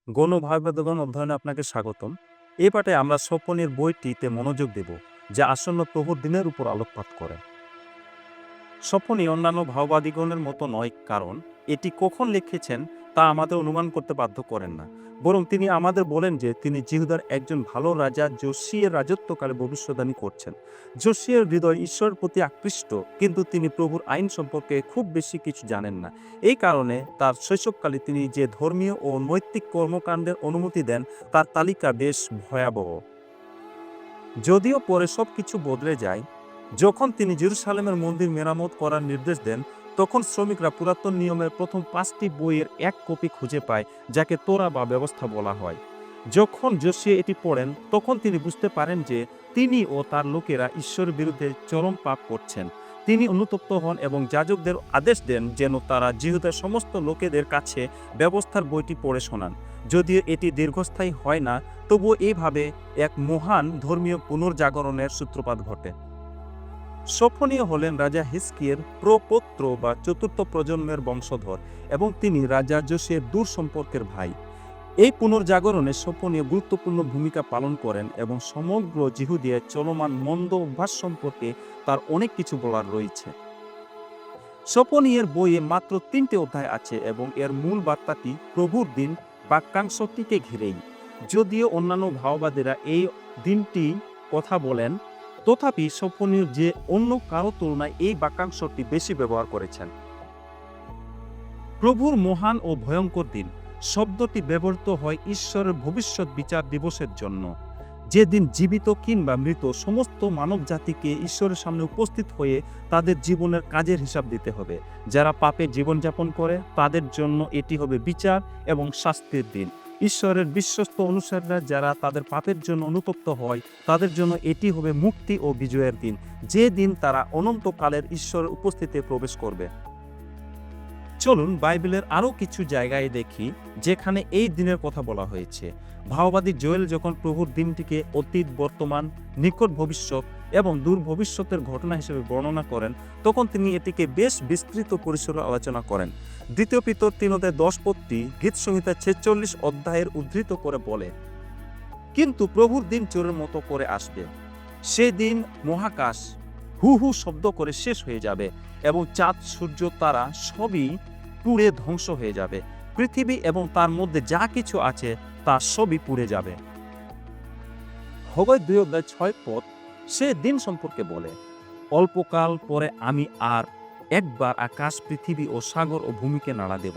গণভাবাদগণ অধ্যয়নে আপনাকে স্বাগতম। এই পাঠে আমরা সোফোনির বইটিতে মনোযোগ দেব, যা আসন্ন প্রভুর দিনের উপর আলোকপাত করে। সোফোনি অন্যান্য ভাওবাদীগণের মতো নয়, কারণ এটি কখন লিখেছেন তা আমাদের অনুমান করতে বাধ্য করেন না, বরং তিনি আমাদের বলেন যে তিনি জিহুদার একজন ভালো রাজা যোশিয়ের রাজত্বকালে ভবিষ্যদ্বাণী করছেন। যোশিয়ের হৃদয় ঈশ্বরের প্রতি আকৃষ্ট, কিন্তু তিনি প্রভুর আইন সম্পর্কে খুব বেশি কিছু জানেন না। এই কারণে তার শৈশবকালে তিনি যে ধর্মীয় ও নৈতিক কর্মকাণ্ডের অনুমতি দেন তার তালিকা বেশ ভয়াবহ। যদিও পরে সব কিছু বদলে যায়। যখন তিনি জেরুসালেমের মন্দির মেরামত করার নির্দেশ দেন, তখন শ্রমিকরা পুরাতন নিয়মের প্রথম 5টি বইয়ের এক কপি খুঁজে পায়, যাকে তোরা বা ব্যবস্থা বলা হয়। যখন যোশিয়া এটি পড়েন, তখন তিনি বুঝতে পারেন যে তিনি ও তার লোকেরা ঈশ্বরের বিরুদ্ধে চরম পাপ করছেন। তিনি অনুতপ্ত হন এবং যাজকদের আদেশ দেন যেন তারা জিহুদার সমস্ত লোকেদের কাছে ব্যবস্থার বইটি পড়ে শোনান। যদিও এটি দীর্ঘস্থায়ী হয় না, তবুও এইভাবে এক মহান ধর্মীয় পুনর্জাগরণের সূত্রপাত ঘটে। সোফোনিয়া হলেন রাজা হিজকিয়ের প্রপৌত্র বা চতুর্থ প্রজন্মের বংশধর, এবং তিনি রাজা যোশিয়ার দূর সম্পর্কের ভাই। এই পুনর্জাগরণে সোফোনিয়া গুরুত্বপূর্ণ ভূমিকা পালন করেন এবং সমগ্র জিহুদিয়ার চলমান মন্দ অভ্যাস সম্পর্কে তার অনেক কিছু বলার রয়েছে। সোফোনিয়ার বইয়ে মাত্র 3টে অধ্যায় আছে এবং এর মূল বার্তাটি প্রভুর দিন বাক্যাংশটিকে ঘিরেই। যদিও অন্যান্য ভাওবাদীরা এই দিনটি কথা বলেন, তথাপি সোফোনিয়ার যে অন্য কারো তুলনায় এই বাক্যাংশটি বেশি ব্যবহার করেছেন। প্রভুর মহান ও ভয়ঙ্কর দিন শব্দটি ব্যবহৃত হয় ঈশ্বরের ভবিষ্যৎ বিচার দিবসের জন্য, যেদিন জীবিত কিংবা মৃত সমস্ত মানব জাতিকে ঈশ্বরের সামনে উপস্থিত হয়ে তাদের জীবনের কাজের হিসাব দিতে হবে। যারা পাপে জীবনযাপন করে তাদের জন্য এটি হবে বিচার এবং শাস্তির দিন। ঈশ্বরের বিশ্বস্ত অনুসারীরা যারা তাদের পাপের জন্য অনুতপ্ত হয় তাদের জন্য এটি হবে মুক্তি ও বিজয়ের দিন, যে দিন তারা অনন্তকালের ঈশ্বরের উপস্থিতিতে প্রবেশ করবে। চলুন বাইবেলের আরও কিছু জায়গায় দেখি যেখানে এই দিনের কথা বলা হয়েছে। ভাওবাদী জোয়েল যখন প্রভুর দিনটিকে অতীত, বর্তমান, নিকট ভবিষ্যৎ এবং দূর ভবিষ্যতের ঘটনা হিসেবে বর্ণনা করেন, তখন তিনি এটিকে বেশ বিস্তৃত পরিসরে আলোচনা করেন। দ্বিতীয় পিতর 3:10 গীত সংহিতা 46 অধ্যায়ের উদ্ধৃত করে বলে, কিন্তু প্রভুর দিন চোরের মতো করে আসবে। সেদিন মহাকাশ হু হু শব্দ করে শেষ হয়ে যাবে এবং চাঁদ, সূর্য, তারা সবই পুড়ে ধ্বংস হয়ে যাবে। পৃথিবী এবং তার মধ্যে যা কিছু আছে তা সবই পুড়ে যাবে। হগয় 2:6 সে দিন সম্পর্কে বলে, অল্পকাল পরে আমি আর একবার আকাশ, পৃথিবী ও সাগর ও ভূমিকে নাড়া দেব।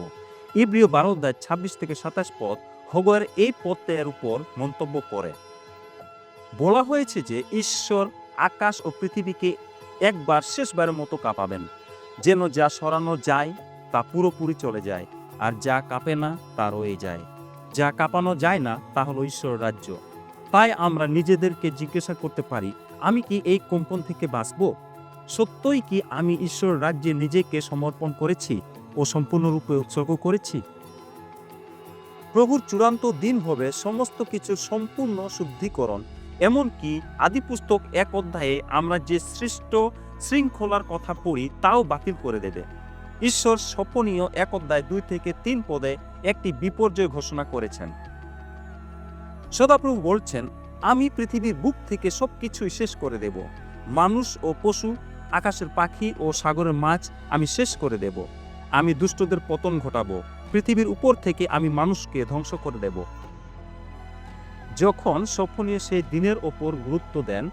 ইব্রিয় 12:26-27 হগয়ের এই পথের উপর মন্তব্য করে বলা হয়েছে যে ঈশ্বর আকাশ ও পৃথিবীকে একবার শেষবারের মতো কাঁপাবেন, যেন যা সরানো যায় তা পুরোপুরি চলে যায়, আর যা কাঁপে না তা রয়ে যায়। যা কাঁপানো যায় না তা হলো ঈশ্বর রাজ্য। তাই আমরা নিজেদেরকে জিজ্ঞাসা করতে পারি, আমি কি এই কম্পন থেকে বাঁচব? সত্যই কি আমি ঈশ্বর রাজ্যে নিজেকে সমর্পণ করেছি ও সম্পূর্ণরূপে উৎসর্গ করেছি? প্রভুর চূড়ান্ত দিন হবে সমস্ত কিছুর সম্পূর্ণ শুদ্ধিকরণ। এমনকি আদিপুস্তক 1 অধ্যায়ে আমরা যে সৃষ্ট শৃঙ্খলার কথা পড়ি তাও বাতিল করে দেবে। ঈশ্বর সোফোনিয় 1 অধ্যায় 2-3 পদে একটি বিপর্যয় ঘোষণা করেছেন। সদাপ্রভু বলছেন, আমি পৃথিবীর বুক থেকে সবকিছুই শেষ করে দেব। মানুষ ও পশু, আকাশের পাখি ও সাগরের মাছ আমি শেষ করে দেব। আমি দুষ্টদের পতন ঘটাবো। পৃথিবীর উপর থেকে আমি মানুষকে ধ্বংস করে দেব। যখন সোফোনিয়া সেই দিনের ওপর গুরুত্ব দেন,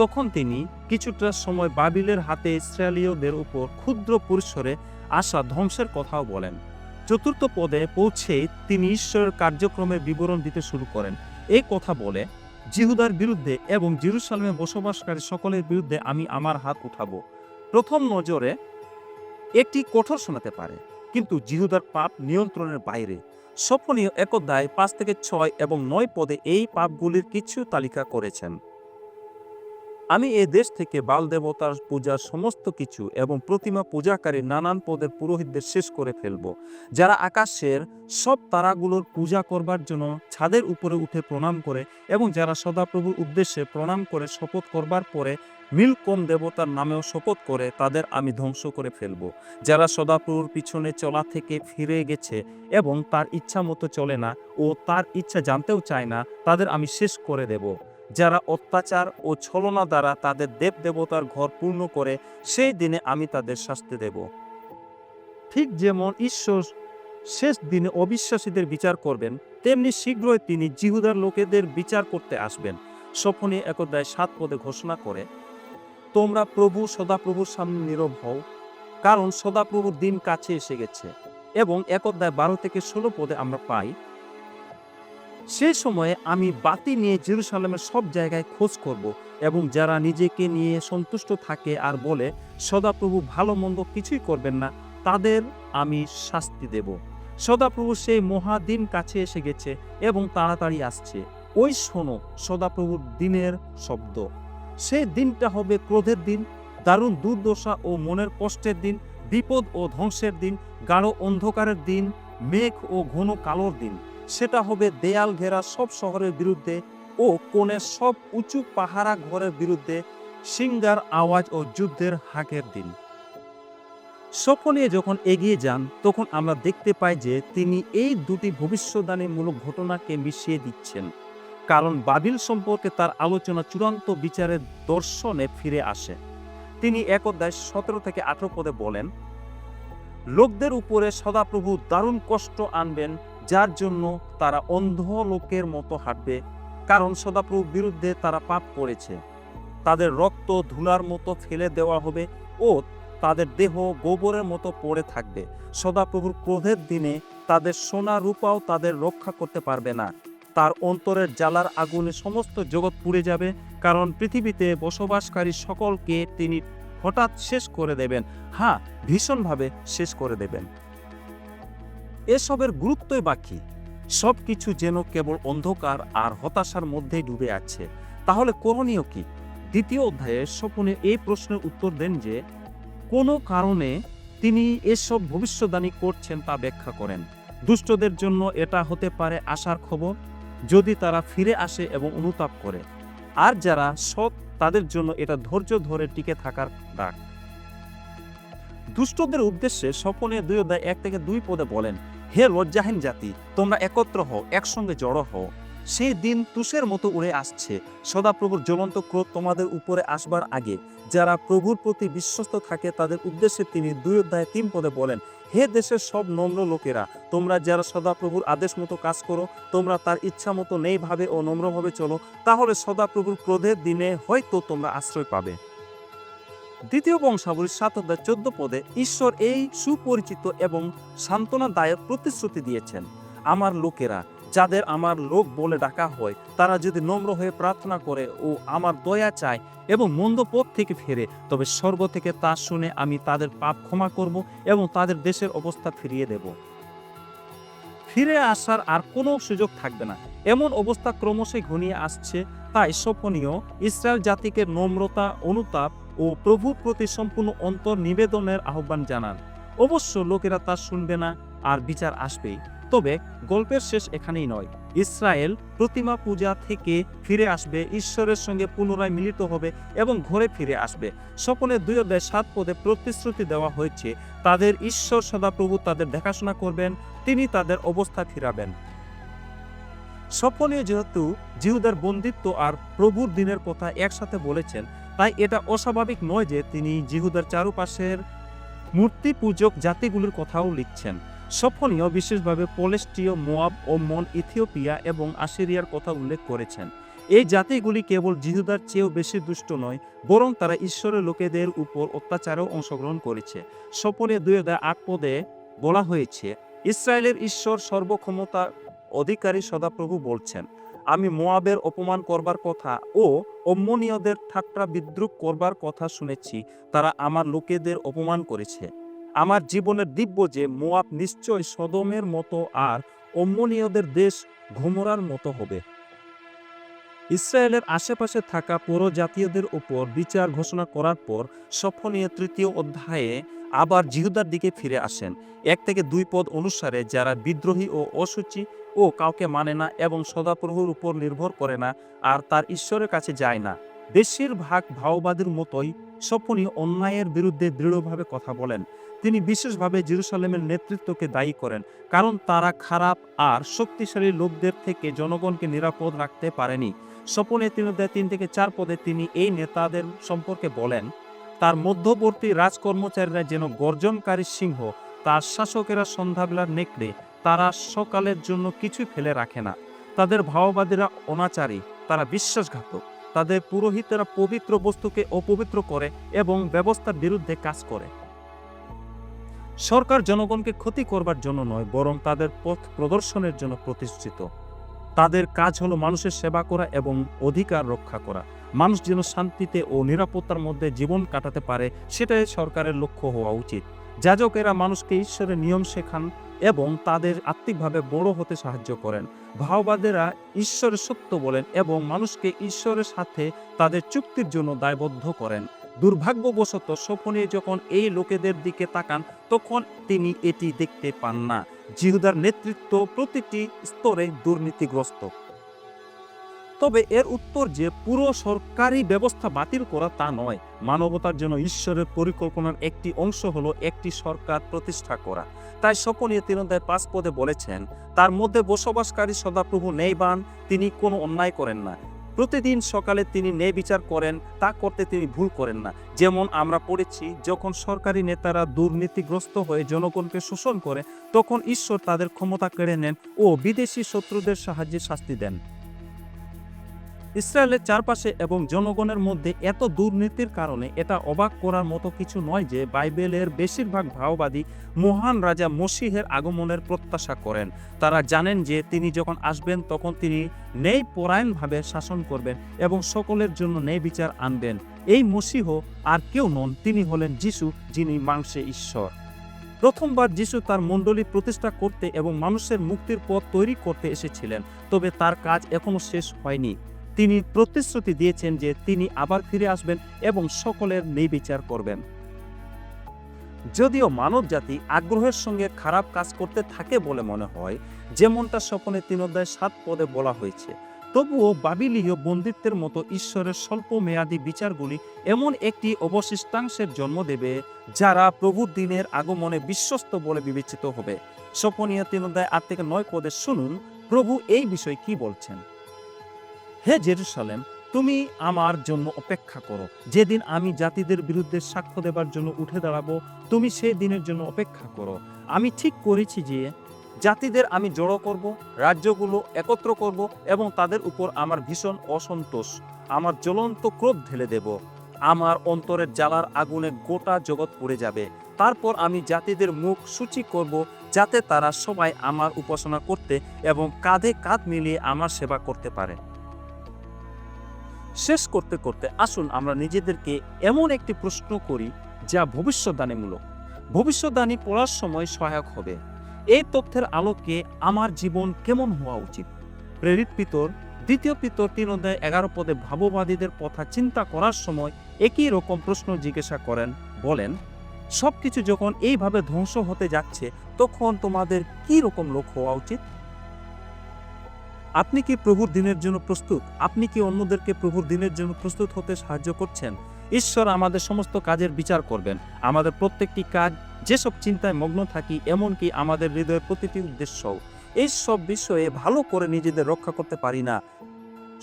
তখন তিনি কিছুটা সময় বাবিলের হাতে ইসরায়েলীয়দের উপর ক্ষুদ্র পরিসরে আসা ধ্বংসের কথাও বলেন। 4 পদে পৌঁছে তিনি ঈশ্বরের কার্যক্রমের বিবরণ দিতে শুরু করেন। এই কথা বলে, জিহুদার বিরুদ্ধে এবং জেরুসালেমে বসবাসকারী সকলের বিরুদ্ধে আমি আমার হাত উঠাবো। প্রথম নজরে একটি কঠোর শোনাতে পারে, কিন্তু জিহুদার পাপ নিয়ন্ত্রণের বাইরে। সোফোনিয় 1 অধ্যায় 5-6 এবং 9 পদে এই পাপগুলির কিছু তালিকা করেছেন। আমি এ দেশ থেকে বাল দেবতার পূজার সমস্ত কিছু এবং প্রতিমা পূজাকারী নানান পদের পুরোহিতদের শেষ করে ফেলব, যারা আকাশের সব তারাগুলোর পূজা করবার জন্য ছাদের উপরে উঠে প্রণাম করে এবং যারা সদাপ্রভুর উদ্দেশ্যে প্রণাম করে শপথ করবার পরে মিলকম দেবতার নামেও শপথ করে, তাদের আমি ধ্বংস করে ফেলব। যারা সদাপ্রভুর পিছনে চলা থেকে ফিরে গেছে এবং তার ইচ্ছা মতো চলে না ও তার ইচ্ছা জানতেও চায় না, তাদের আমি শেষ করে দেব। যারা অত্যাচার ও ছলনা দ্বারা তাদের দেব দেবতার ঘর পূর্ণ করে, সেই দিনে আমি তাদের শাস্তি দেব। ঠিক যেমন ঈশ্বর শেষ দিনে অবিশ্বাসীদের বিচার করবেন, তেমনি শীঘ্রই তিনি জিহুদার লোকেদের বিচার করতে আসবেন। সফনী 1:7 ঘোষণা করে, তোমরা প্রভু সদাপ্রভুর সামনে নীরব হও, কারণ সদাপ্রভুর দিন কাছে এসে গেছে। এবং 1:12-16 আমরা পাই, সেই সময়ে আমি বাতি নিয়ে জেরুসালেমের সব জায়গায় খোঁজ করব এবং যারা নিজেকে নিয়ে সন্তুষ্ট থাকে আর বলে সদাপ্রভু ভালো মন্দ কিছুই করবেন না, তাদের আমি শাস্তি দেব। সদাপ্রভু সেই মহাদিন কাছে এসে গেছে এবং তাড়াতাড়ি আসছে। ওই শোনো সদাপ্রভুর দিনের শব্দ। সেই দিনটা হবে ক্রোধের দিন, দারুণ দুর্দশা ও মনের কষ্টের দিন, বিপদ ও ধ্বংসের দিন, গাঢ় অন্ধকারের দিন, মেঘ ও ঘন কালোর দিন। সেটা হবে দেয়াল ঘেরা সব শহরের বিরুদ্ধে ও কোণের সব উঁচু পাহারা ঘরের বিরুদ্ধে সিংগার আওয়াজ ও যুদ্ধের হাঁকের দিন। সফনিয়া যখন এগিয়ে যান, তখন আমরা দেখতে পাই যে তিনি এই দুটি ভবিষ্যদ্বাণীমূলক ঘটনাকে মিশিয়ে দিচ্ছেন, কারণ বাবিল সম্পর্কে তার আলোচনা চূড়ান্ত বিচারের দর্শনে ফিরে আসে। তিনি 1:17-18 বলেন, লোকদের উপরে সদাপ্রভু দারুণ কষ্ট আনবেন, যার জন্য তারা অন্ধ লোকের মতো হাঁটবে, কারণ সদাপ্রভুর বিরুদ্ধে তারা পাপ করেছে। তাদের রক্ত ধুলার মতো ফেলে দেওয়া হবে ও তাদের দেহ গোবরের মতো পড়ে থাকবে। সদাপ্রভুর ক্রোধের দিনে তাদের সোনা রূপাও তাদের রক্ষা করতে পারবে না। তার অন্তরের জ্বালার আগুনে সমস্ত জগৎ পুড়ে যাবে, কারণ পৃথিবীতে বসবাসকারী সকলকে তিনি হঠাৎ শেষ করে দেবেন। হ্যাঁ, ভীষণভাবে শেষ করে দেবেন। এসবের গুরুত্বই বাকি, সব কিছু যেন কেবল অন্ধকার আর হতাশার মধ্যেই ডুবে আছে। তাহলে করণীয় কি? 2য় অধ্যায়ে স্বপনের এই প্রশ্নের উত্তর দেন যে কোনো কারণে তিনি এসব ভবিষ্যদ্বাণী করছেন তা ব্যাখ্যা করেন। দুষ্টদের জন্য এটা হতে পারে আশার খবর, যদি তারা ফিরে আসে এবং অনুতাপ করে, আর যারা সৎ তাদের জন্য এটা ধৈর্য ধরে টিকে থাকার ডাক। দুষ্টদের উদ্দেশ্যে স্বপনে 2:1-2 বলেন, হে লজ্জাহীন জাতি, তোমরা একত্র হও, একসঙ্গে জড়ো হও। সেই দিন তুষের মতো উড়ে আসছে। সদাপ্রভুর জ্বলন্ত ক্রোধ তোমাদের উপরে আসবার আগে যারা প্রভুর প্রতি বিশ্বস্ত থাকে তাদের উদ্দেশ্যে তিনি 2:3 বলেন, হে দেশের সব নম্র লোকেরা, তোমরা যারা সদাপ্রভুর আদেশ মতো কাজ করো, তোমরা তার ইচ্ছা মতো নেইভাবে ও নম্রভাবে চলো, তাহলে সদাপ্রভুর ক্রোধের দিনে হয়তো তোমরা আশ্রয় পাবে। 2 বংশাবলী 7:14 ঈশ্বর এই সুপরিচিত এবং সান্ত্বনাদায়ক প্রতিশ্রুতি দিয়েছেন, আমার লোকেরা যাদের আমার লোক বলে ডাকা হয়, তারা যদি নম্র হয়ে প্রার্থনা করে ও আমার দয়া চায় এবং মন্দ পথ থেকে ফেরে, তবে স্বর্গ থেকে তা শুনে আমি তাদের পাপ ক্ষমা করব এবং তাদের দেশের অবস্থা ফিরিয়ে দেব। ফিরে আসার আর কোনো সুযোগ থাকবে না, এমন অবস্থা ক্রমশই ঘনিয়ে আসছে। তাই স্বপনীয় ইসরায়েল জাতিকে নম্রতা, অনুতাপ ও প্রভুর প্রতি সম্পূর্ণ অন্তর নিবেদনের আহ্বান জানান। অবশ্য লোকেরা তা শুনবে না আর বিচার আসবেই। তবে গল্পের শেষ এখানেই নয়। ইসরায়েল প্রতিমা পূজা থেকে ফিরে আসবে, ঈশ্বরের সঙ্গে পুনরায় মিলিত হবে এবং ঘরে ফিরে আসবে। স্বপনের 2:7 প্রতিশ্রুতি দেওয়া হয়েছে, তাদের ঈশ্বর সদাপ্রভু তাদের দেখাশোনা করবেন, তিনি তাদের অবস্থা ফিরাবেন। স্বপনীয় যেহেতু জিহুদার বন্দিত্ব আর প্রভুর দিনের কথা একসাথে বলেছেন, তাই এটা অস্বাভাবিক নয় যে তিনি জিহুদার চারপাশের মূর্তি পূজক জাতিগুলির কথাও লিখছেন। স্বপনীয় বিশেষভাবে পলেষ্টীয়, মোয়াব, অম্মন, ইথিওপিয়া এবং আসিরিয়ার কথা উল্লেখ করেছেন। এই জাতিগুলি কেবল জিহুদার চেয়েও বেশি দুষ্ট নয়, বরং তারা ঈশ্বরের লোকেদের উপর অত্যাচারেও অংশগ্রহণ করেছে। স্বপনে 2:8 বলা হয়েছে, ইসরায়েলের ঈশ্বর সর্বক্ষমতা অধিকারী সদাপ্রভু বলছেন, আমি মোয়াবের অপমান করবার কথা ও অম্মনীয়দের ঠাট্টা বিদ্রুপ করবার কথা শুনেছি, তারা আমার লোকেদের অপমান করেছে। আমার জীবনের দিব্য যে মোয়াব নিশ্চয় সদমের মতো আর অম্মনীয়দের দেশ গমোরার মতো হবে। ইসরায়েলের আশেপাশে থাকা পরজাতীয়দের উপর বিচার ঘোষণা করার পর সফনীয় ৩য় অধ্যায়ে আবার জিহুদার দিকে ফিরে আসেন। ১ থেকে ২ পদ অনুসারে যারা বিদ্রোহী ও অসুচি ও কাউকে মানে না এবং সদাপ্রভুর উপর নির্ভর করে না আর তার ঈশ্বরের কাছে যায় না। বেশিরভাগ ভাওবাদীর মতোই সফনীয় অন্যায়ের বিরুদ্ধে দৃঢ়ভাবে কথা বলেন। তিনি বিশেষভাবে জেরুসালেমের নেতৃত্বকে দায়ী করেন, কারণ তারা খারাপ আর শক্তিশালী লোকদের থেকে জনগণকে নিরাপদ রাখতে পারেনি। স্বপনে ৩ থেকে ৪ পদে তিনি এই নেতাদের সম্পর্কে বলেন, তার মধ্যবর্তী রাজকর্মচারীরা যেন গর্জনকারী সিংহ, তার শাসকেরা সন্ধ্যাবেলার নেকড়ে, তারা সকালের জন্য কিছু ফেলে রাখে না। তাদের ভাওবাদীরা অনাচারী, তারা বিশ্বাসঘাতক, তাদের পুরোহিতেরা পবিত্র বস্তুকে অপবিত্র করে এবং ব্যবস্থার বিরুদ্ধে কাজ করে। সরকার জনগণকে ক্ষতি করবার জন্য নয়, বরং তাদের পথ প্রদর্শনের জন্য প্রতিষ্ঠিত। তাদের কাজ হলো মানুষের সেবা করা এবং অধিকার রক্ষা করা। মানুষ যেন শান্তিতে ও নিরাপত্তার মধ্যে জীবন কাটাতে পারে, সেটাই সরকারের লক্ষ্য হওয়া উচিত। যাজকেরা মানুষকে ঈশ্বরের নিয়ম শেখান এবং তাদের আত্মিকভাবে বড় হতে সাহায্য করেন। ভাওবাদীরা ঈশ্বরের সত্য বলেন এবং মানুষকে ঈশ্বরের সাথে তাদের চুক্তির জন্য দায়বদ্ধ করেন। দুর্ভাগ্যবশত সফনীয় যখন এই লোকেদের দিকে তাকান, তখন তিনি এটি দেখতে পান না। জিহুদার নেতৃত্ব প্রতিটি স্তরে দুর্নীতিগ্রস্ত। তবে এর উত্তর যে পুরো সরকারি ব্যবস্থা বাতিল করা তা নয়। মানবতার জন্য ঈশ্বরের পরিকল্পনার একটি অংশ হলো একটি সরকার প্রতিষ্ঠা করা। তাই স্বপনীয় ৩:৫ পদে বলেছেন, তার মধ্যে বসবাসকারী সদাপ্রভু ন্যায়বান, তিনি কোনো অন্যায় করেন না। প্রতিদিন সকালে তিনি ন্যায় বিচার করেন, তা করতে তিনি ভুল করেন না। যেমন আমরা পড়েছি, যখন সরকারি নেতারা দুর্নীতিগ্রস্ত হয়ে জনগণকে শোষণ করে, তখন ঈশ্বর তাদের ক্ষমতা কেড়ে নেন ও বিদেশি শত্রুদের সাহায্যে শাস্তি দেন। ইসরায়েলের চারপাশে এবং জনগণের মধ্যে এত দুর্নীতির কারণে এটা অবাক করার মতো কিছু নয় যে বাইবেলের বেশিরভাগ ভাওবাদী মহান রাজা মসিহের আগমনের প্রত্যাশা করেন। তারা জানেন যে তিনি যখন আসবেন তখন তিনি ন্যায়পরায়ণভাবে শাসন করবেন এবং সকলের জন্য ন্যায় বিচার আনবেন। এই মসিহ আর কেউ নন, তিনি হলেন যিশু, যিনি মাংসে ঈশ্বর। প্রথমবার যিশু তার মণ্ডলী প্রতিষ্ঠা করতে এবং মানুষের মুক্তির পথ তৈরি করতে এসেছিলেন, তবে তার কাজ এখনো শেষ হয়নি। তিনি প্রতিশ্রুতি দিয়েছেন যে তিনি আবার ফিরে আসবেন এবং সকলের ন্যায় বিচার করবেন। যদিও মানব জাতি আগ্রহের সঙ্গে খারাপ কাজ করতে থাকে বলে মনে হয়, যেমনটা স্বপনে ৩:৭ পদে বলা হয়েছে, তবুও বাবিলীয় বন্দিত্বের মতো ঈশ্বরের স্বল্প মেয়াদী বিচারগুলি এমন একটি অবশিষ্টাংশের জন্ম দেবে যারা প্রভুর দিনের আগমনে বিশ্বস্ত বলে বিবেচিত হবে। স্বপনীয় ৩:৮ থেকে ৯ পদে শুনুন প্রভু এই বিষয়ে কি বলছেন। হে জেরুসালেম, তুমি আমার জন্য অপেক্ষা করো। যেদিন আমি জাতিদের বিরুদ্ধে সাক্ষ্য দেবার জন্য উঠে দাঁড়াবো, তুমি সেই দিনের জন্য অপেক্ষা করো। আমি ঠিক করেছি যে জাতিদের আমি জড়ো করব, রাজ্যগুলো একত্র করব এবং তাদের উপর আমার ভীষণ অসন্তোষ, আমার জ্বলন্ত ক্রোধ ঢেলে দেব। আমার অন্তরের জ্বালার আগুনে গোটা জগৎ পুড়ে যাবে। তারপর আমি জাতিদের মুখ সূচি করব, যাতে তারা সবাই আমার উপাসনা করতে এবং কাঁধে কাঁধ মিলিয়ে আমার সেবা করতে পারে। শেষ করতে করতে আসুন আমরা নিজেদেরকে এমন একটি প্রশ্ন করি যা ভবিষ্যদ্বাণীমূলক। ভবিষ্যদ্বাণী পড়ার সময় সহায়ক হবে। এই তথ্যের আলোকে আমার জীবন কেমন হওয়া উচিত? প্রেরিত পিতর ২ পিতর ৩:১১ পদে ভাববাদীদের কথা চিন্তা করার সময় একই রকম প্রশ্ন জিজ্ঞাসা করেন। বলেন, সবকিছু যখন এইভাবে ধ্বংস হতে যাচ্ছে, তখন তোমাদের কি রকম লোক হওয়া উচিত? আপনি কি প্রভুর দিনের জন্য প্রস্তুত? আপনি কি অন্যদেরকে প্রভুর দিনের জন্য প্রস্তুত হতে সাহায্য করছেন? ঈশ্বর আমাদের সমস্ত কাজের বিচার করবেন। আমাদের প্রত্যেকটি কাজ, যেসব চিন্তায় মগ্ন থাকি, এমনকি আমাদের হৃদয়ের প্রতিটি উদ্দেশ্যও। এই সব বিষয়ে ভালো করে নিজেদের রক্ষা করতে পারি না।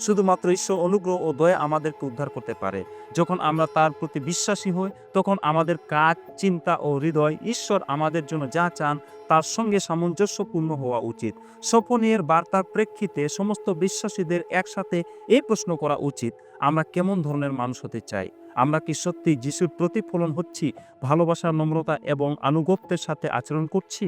শুধুমাত্র ঈশ্বর অনুগ্রহ ও দয়া আমাদেরকে উদ্ধার করতে পারে। যখন আমরা তার প্রতি বিশ্বাসী হই, তখন আমাদের কাজ, চিন্তা ও হৃদয় ঈশ্বর আমাদের জন্য যা চান তার সঙ্গে সামঞ্জস্যপূর্ণ হওয়া উচিত। স্বপনের বার্তার প্রেক্ষিতে সমস্ত বিশ্বাসীদের একসাথে এই প্রশ্ন করা উচিত, আমরা কেমন ধরনের মানুষ হতে চাই? আমরা কি সত্যি যিশুর প্রতিফলন হচ্ছি? ভালোবাসা, নম্রতা এবং আনুগত্যের সাথে আচরণ করছি?